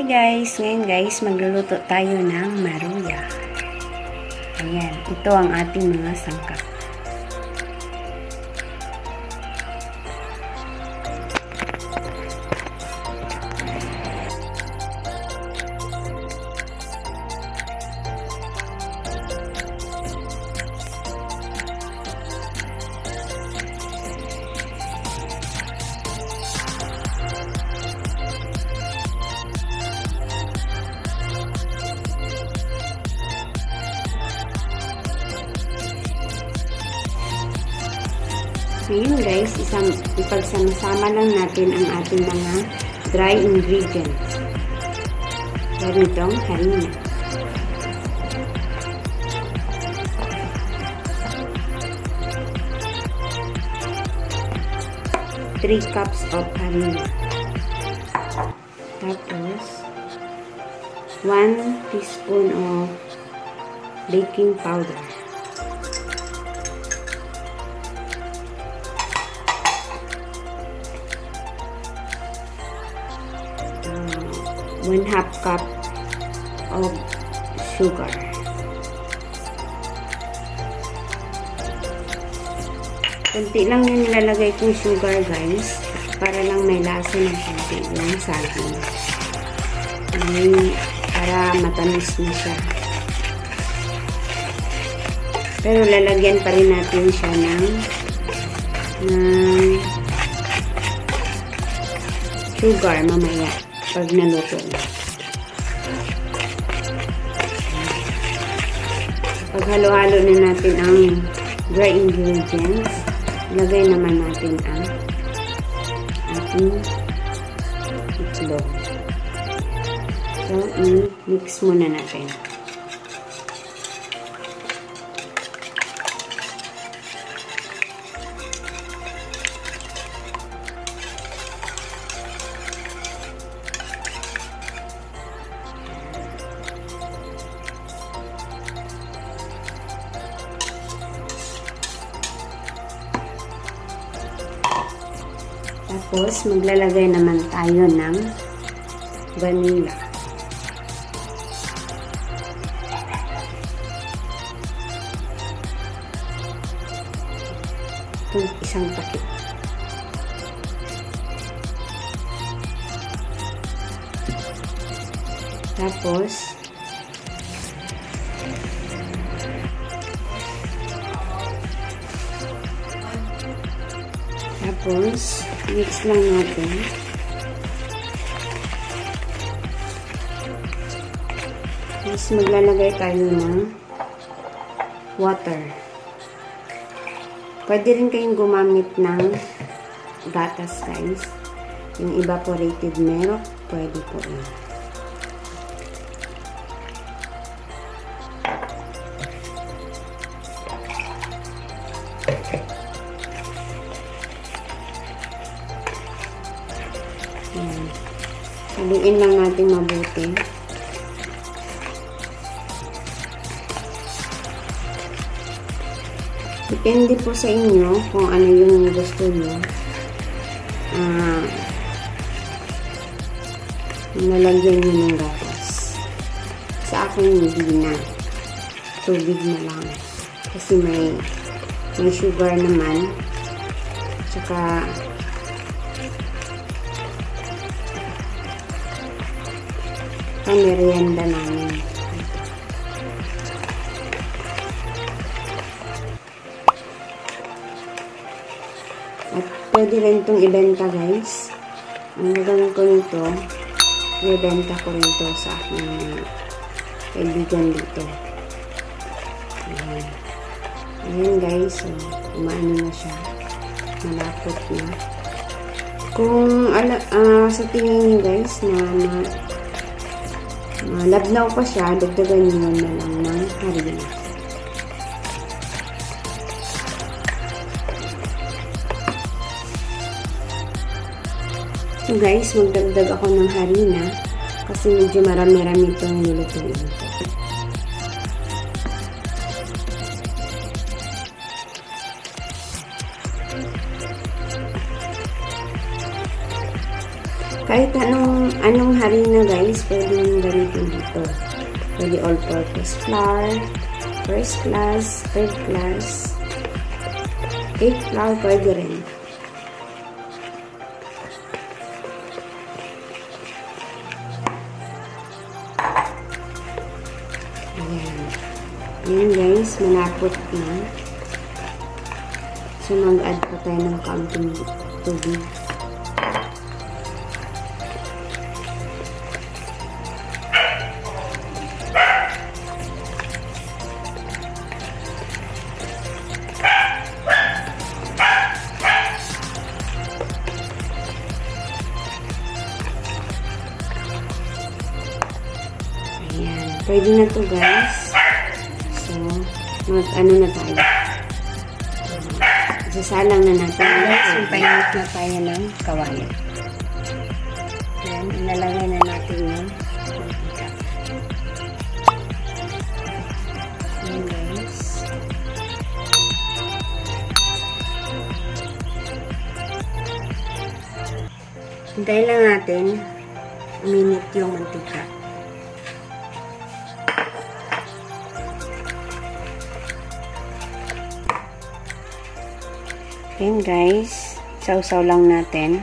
guys! Ngayon guys, magluluto tayo ng maruya. Ayan, ito ang ating mga sangkap. Ngayon guys, ipagsama-sama lang natin ang ating mga dry ingredients. Ganitong harina. Three cups of harina. Tapos, 1 teaspoon of baking powder. 1/2 cup of sugar. Kunti lang yung nilalagay kong sugar guys, para lang may lasa ng kunti yung saging. Para matamis na siya. Pero lalagyan pa rin natin siya ng sugar mamaya pag naluto na. Pag halo-halo na natin ang dry ingredients, ilagay naman natin ang ating itlog. So, i-mix muna natin. Tapos, maglalagay naman tayo ng vanilla. Itong isang pakit. Tapos, mix lang natin. Tapos maglalagay tayo ng water. Pwede rin kayong gumamit ng gatas guys. Yung evaporated milk, pwede po rin. Haluin lang natin mabuti. Depende po sa inyo kung ano yung gusto nyo. Nalagyan nyo ng gatas. Sa akin, hindi na. Tubig na lang. Kasi may sugar naman. Tsaka merienda namin. At pwede rin itong ibenta guys. Ang gagawin ko nito, ibenta ko rin ito sa aking kaibigan dito. Ayan. Ayan guys, so, umaano na siya. Malapot na. Kung sa tingin nyo guys na labnaw pa siya, dagdagan nyo na lang ng harina. So guys, magdagdag ako ng harina kasi medyo marami-rami itong nilutuin ko. Kahit anong harina guys, pwede yung gamitin dito. Pwede all-purpose flour, first class, third class, cake flour, pwede rin. Ayan. Ayan guys, malapot na. So, mag-add pa tayo ng kaunting tubig. Pwede na to guys. So, mag-ano na tayo. Sasalang na natin guys. Painit na tayo ng kawali. Yan, ilalagay na natin yung mantika. Yan guys. Hintayin lang natin uminit yung mantika. Ayan guys, sausaw lang natin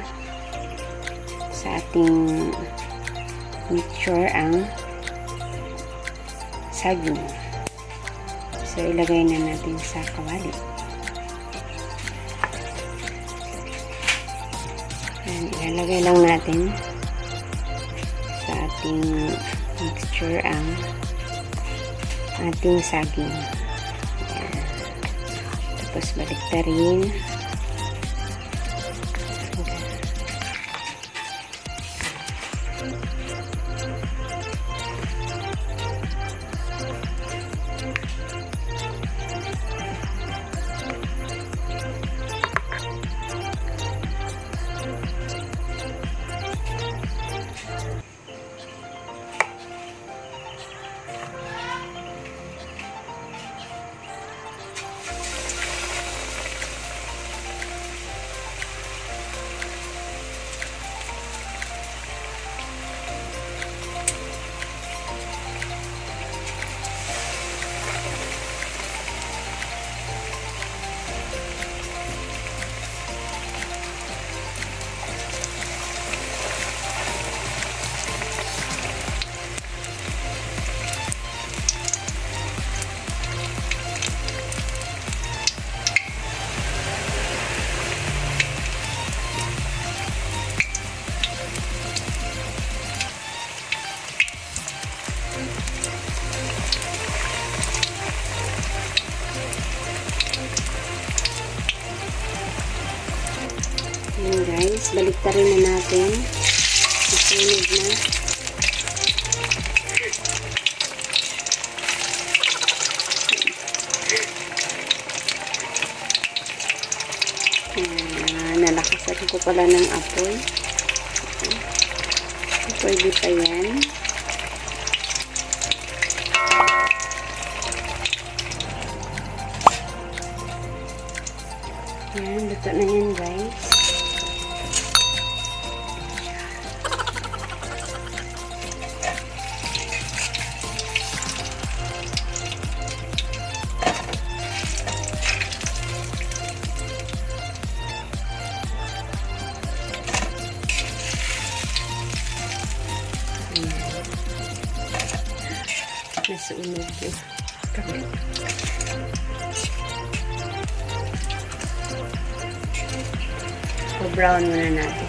sa ating mixture ang saging. So, ilagay na natin sa kawali. Ayan, ilalagay lang natin sa ating mixture ang ating saging. Ayan. Tapos, baliktarin. Ayan guys, baliktarin na natin. Susunod na. Nalakasan ko pala ng apoy. Pwede pa yan. Ayan, luto na yan guys. Nasunog yun. Pa-brown muna natin.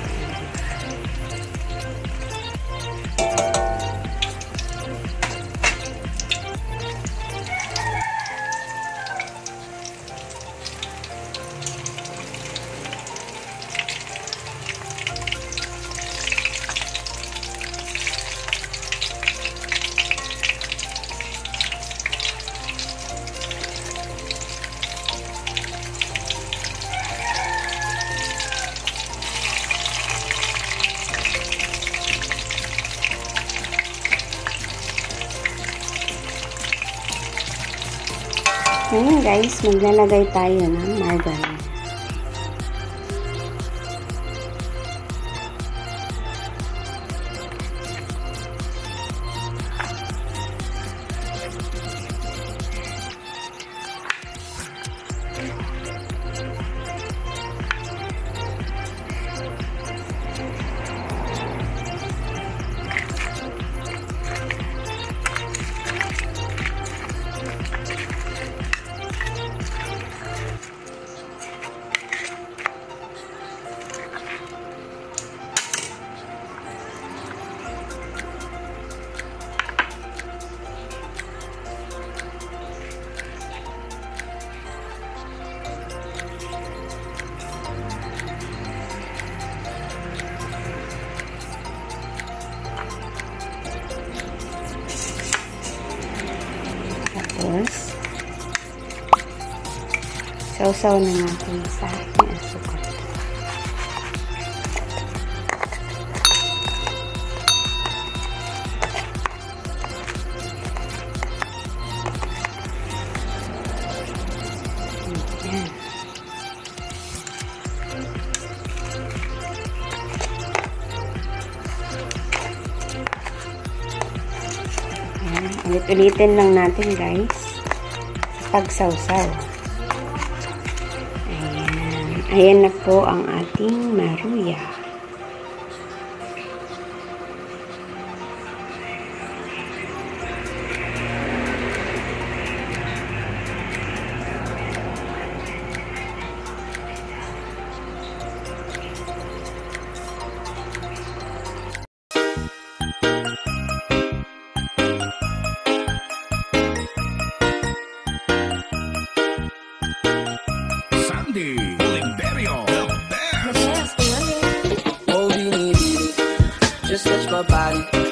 Ngayon guys, maglalagay tayo ng margarine. Sausaw na natin sa ating asukal. Ayan. Ulit-ulitin lang natin guys pagsawsaw. Ayan na po ang ating maruya. Just touch my body.